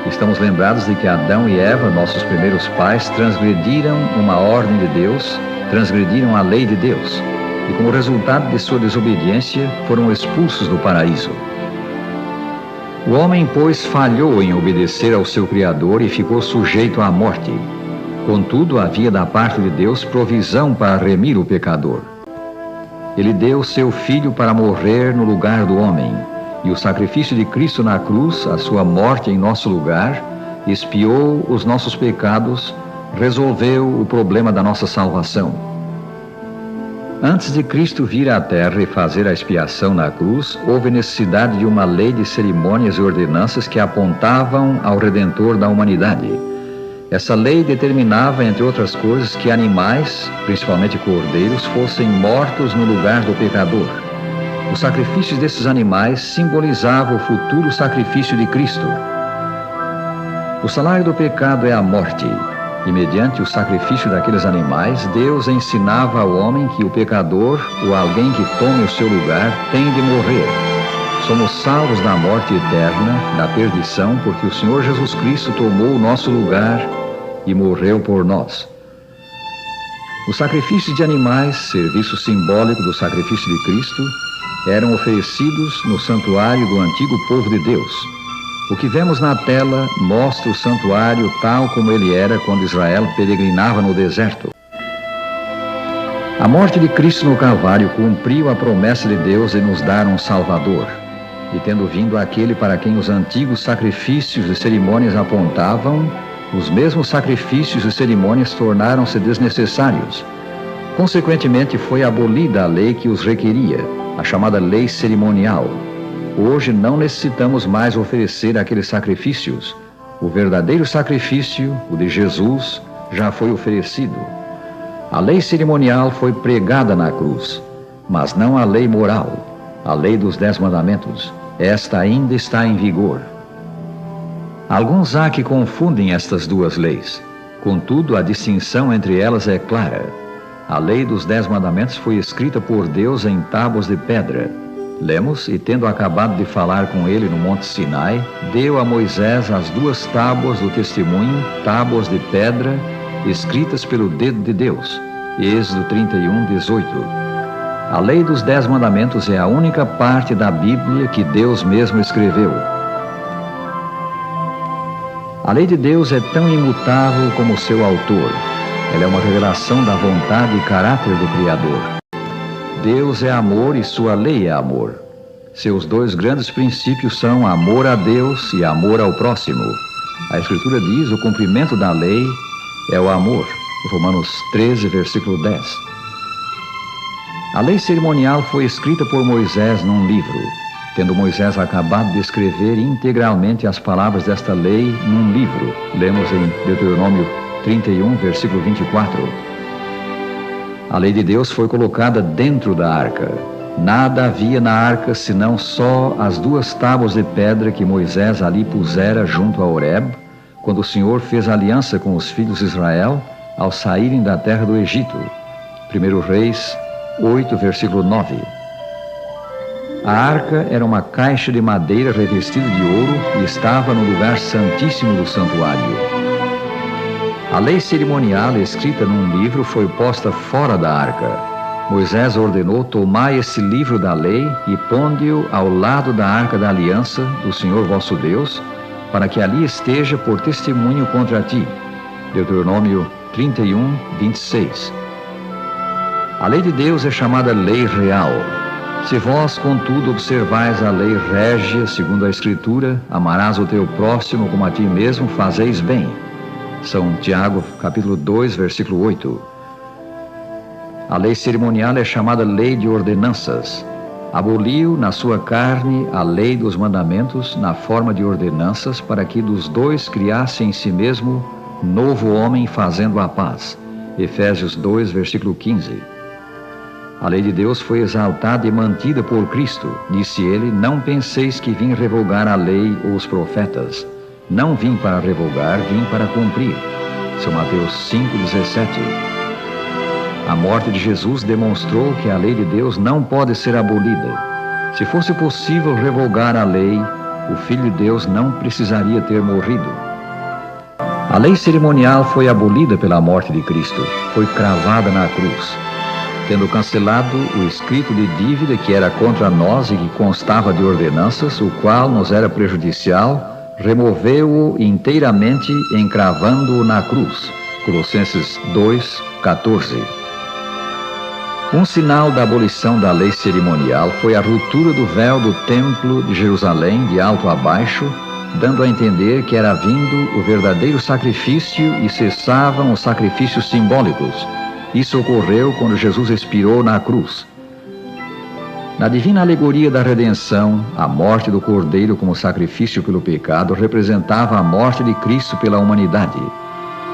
Estamos lembrados de que Adão e Eva, nossos primeiros pais, transgrediram uma ordem de Deus, transgrediram a lei de Deus, e como resultado de sua desobediência, foram expulsos do paraíso. O homem, pois, falhou em obedecer ao seu Criador e ficou sujeito à morte. Contudo, havia da parte de Deus provisão para remir o pecador. Ele deu seu Filho para morrer no lugar do homem, e o sacrifício de Cristo na cruz, a sua morte em nosso lugar, expiou os nossos pecados, resolveu o problema da nossa salvação. Antes de Cristo vir à terra e fazer a expiação na cruz, houve necessidade de uma lei de cerimônias e ordenanças que apontavam ao Redentor da humanidade. Essa lei determinava, entre outras coisas, que animais, principalmente cordeiros, fossem mortos no lugar do pecador. Os sacrifícios desses animais simbolizavam o futuro sacrifício de Cristo. O salário do pecado é a morte, e mediante o sacrifício daqueles animais, Deus ensinava ao homem que o pecador, ou alguém que tome o seu lugar, tem de morrer. Somos salvos da morte eterna, da perdição, porque o Senhor Jesus Cristo tomou o nosso lugar e morreu por nós. Os sacrifícios de animais, serviço simbólico do sacrifício de Cristo, eram oferecidos no santuário do antigo povo de Deus. O que vemos na tela mostra o santuário tal como ele era quando Israel peregrinava no deserto. A morte de Cristo no Calvário cumpriu a promessa de Deus de nos dar um Salvador. E tendo vindo aquele para quem os antigos sacrifícios e cerimônias apontavam, os mesmos sacrifícios e cerimônias tornaram-se desnecessários. Consequentemente, foi abolida a lei que os requeria, a chamada lei cerimonial. Hoje não necessitamos mais oferecer aqueles sacrifícios. O verdadeiro sacrifício, o de Jesus, já foi oferecido. A lei cerimonial foi pregada na cruz, mas não a lei moral, a lei dos 10 mandamentos. Esta ainda está em vigor. Alguns há que confundem estas duas leis. Contudo, a distinção entre elas é clara. A lei dos 10 mandamentos foi escrita por Deus em tábuas de pedra. Lemos, e tendo acabado de falar com ele no Monte Sinai, deu a Moisés as 2 tábuas do testemunho, tábuas de pedra, escritas pelo dedo de Deus. Êxodo 31, 18. A lei dos 10 mandamentos é a única parte da Bíblia que Deus mesmo escreveu. A lei de Deus é tão imutável como o seu autor. Ela é uma revelação da vontade e caráter do Criador. Deus é amor e sua lei é amor. Seus 2 grandes princípios são amor a Deus e amor ao próximo. A Escritura diz: o cumprimento da lei é o amor. Romanos 13, versículo 10. A lei cerimonial foi escrita por Moisés num livro. Tendo Moisés acabado de escrever integralmente as palavras desta lei num livro, lemos em Deuteronômio 31, versículo 24. A lei de Deus foi colocada dentro da arca. Nada havia na arca senão só as 2 tábuas de pedra que Moisés ali pusera junto a Horeb, quando o Senhor fez aliança com os filhos de Israel ao saírem da terra do Egito. 1 Reis 8, versículo 9. A arca era uma caixa de madeira revestida de ouro e estava no lugar santíssimo do santuário. A lei cerimonial escrita num livro foi posta fora da arca. Moisés ordenou: tomai esse livro da lei e ponde-o ao lado da arca da aliança do Senhor vosso Deus, para que ali esteja por testemunho contra ti. Deuteronômio 31, 26. A lei de Deus é chamada lei real. Se vós, contudo, observais a lei régia, segundo a Escritura, amarás o teu próximo como a ti mesmo, fazeis bem. São Tiago, capítulo 2, versículo 8. A lei cerimonial é chamada lei de ordenanças. Aboliu na sua carne a lei dos mandamentos na forma de ordenanças, para que dos 2 criasse em si mesmo novo homem, fazendo a paz. Efésios 2, versículo 15. A lei de Deus foi exaltada e mantida por Cristo. Disse ele: não penseis que vim revogar a lei ou os profetas. Não vim para revogar, vim para cumprir. São Mateus 5,17. A morte de Jesus demonstrou que a lei de Deus não pode ser abolida. Se fosse possível revogar a lei, o Filho de Deus não precisaria ter morrido. A lei cerimonial foi abolida pela morte de Cristo, foi cravada na cruz, tendo cancelado o escrito de dívida que era contra nós e que constava de ordenanças, o qual nos era prejudicial, removeu-o inteiramente, encravando-o na cruz. Colossenses 2:14. Um sinal da abolição da lei cerimonial foi a ruptura do véu do templo de Jerusalém de alto a baixo, dando a entender que era vindo o verdadeiro sacrifício e cessavam os sacrifícios simbólicos. Isso ocorreu quando Jesus expirou na cruz. Na divina alegoria da redenção, a morte do Cordeiro como sacrifício pelo pecado representava a morte de Cristo pela humanidade.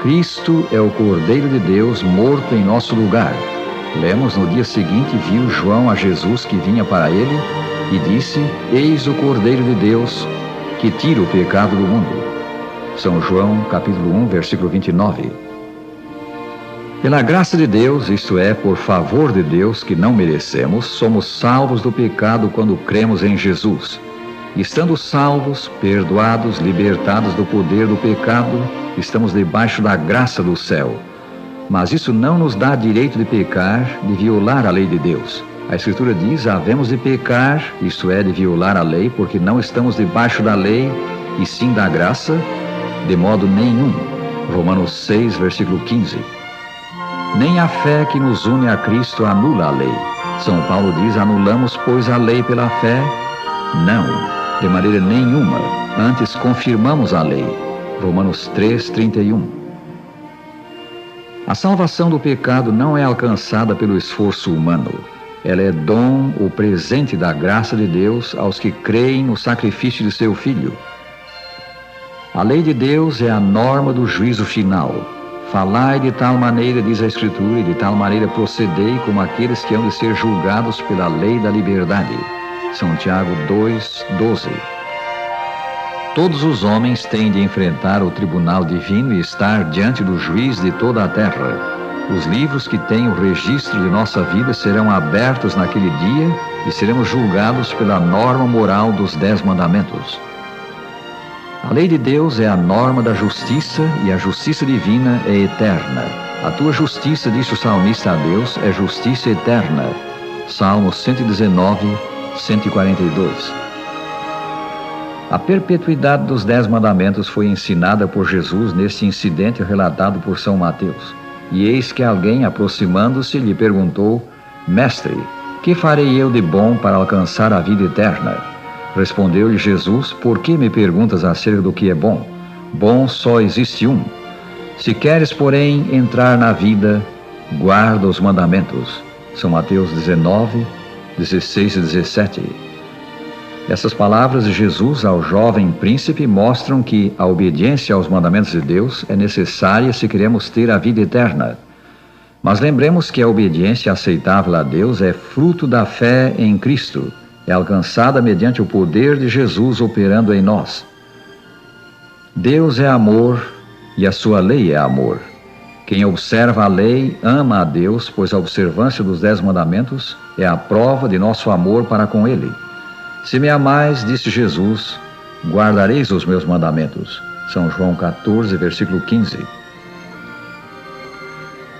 Cristo é o Cordeiro de Deus morto em nosso lugar. Lemos: no dia seguinte viu João a Jesus que vinha para ele e disse: Eis o Cordeiro de Deus que tira o pecado do mundo. São João capítulo 1, versículo 29. Pela graça de Deus, isto é, por favor de Deus que não merecemos, somos salvos do pecado quando cremos em Jesus. Estando salvos, perdoados, libertados do poder do pecado, estamos debaixo da graça do céu. Mas isso não nos dá direito de pecar, de violar a lei de Deus. A Escritura diz: havemos de pecar, isto é, de violar a lei, porque não estamos debaixo da lei, e sim da graça, de modo nenhum. Romanos 6, versículo 15. Nem a fé que nos une a Cristo anula a lei. São Paulo diz: anulamos, pois, a lei pela fé? Não, de maneira nenhuma. Antes confirmamos a lei. Romanos 3:31. A salvação do pecado não é alcançada pelo esforço humano. Ela é dom ou presente da graça de Deus aos que creem no sacrifício de seu Filho. A lei de Deus é a norma do juízo final. Falai de tal maneira, diz a Escritura, e de tal maneira procedei como aqueles que hão de ser julgados pela lei da liberdade. São Tiago 2:12. Todos os homens têm de enfrentar o tribunal divino e estar diante do juiz de toda a terra. Os livros que têm o registro de nossa vida serão abertos naquele dia e seremos julgados pela norma moral dos 10 mandamentos. A lei de Deus é a norma da justiça e a justiça divina é eterna. A tua justiça, disse o salmista a Deus, é justiça eterna. Salmo 119, 142. A perpetuidade dos 10 mandamentos foi ensinada por Jesus neste incidente relatado por São Mateus. E eis que alguém, aproximando-se, lhe perguntou: Mestre, que farei eu de bom para alcançar a vida eterna? Respondeu-lhe Jesus: Por que me perguntas acerca do que é bom? Bom só existe um. Se queres, porém, entrar na vida, guarda os mandamentos. São Mateus 19, 16 e 17. Essas palavras de Jesus ao jovem príncipe mostram que a obediência aos mandamentos de Deus é necessária se queremos ter a vida eterna. Mas lembremos que a obediência aceitável a Deus é fruto da fé em Cristo, é alcançada mediante o poder de Jesus operando em nós. Deus é amor e a sua lei é amor. Quem observa a lei ama a Deus, pois a observância dos 10 mandamentos é a prova de nosso amor para com Ele. Se me amais, disse Jesus, guardareis os meus mandamentos. São João 14, versículo 15.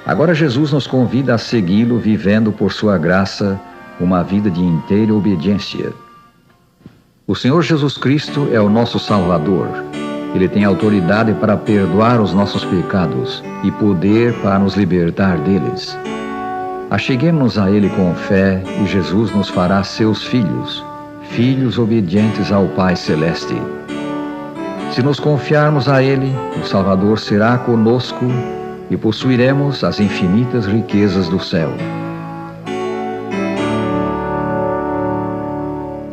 Agora Jesus nos convida a segui-lo, vivendo por sua graça uma vida de inteira obediência. O Senhor Jesus Cristo é o nosso Salvador. Ele tem autoridade para perdoar os nossos pecados e poder para nos libertar deles. Acheguemo-nos a Ele com fé e Jesus nos fará seus filhos, filhos obedientes ao Pai Celeste. Se nos confiarmos a Ele, o Salvador será conosco e possuiremos as infinitas riquezas do céu.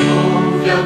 Ouve a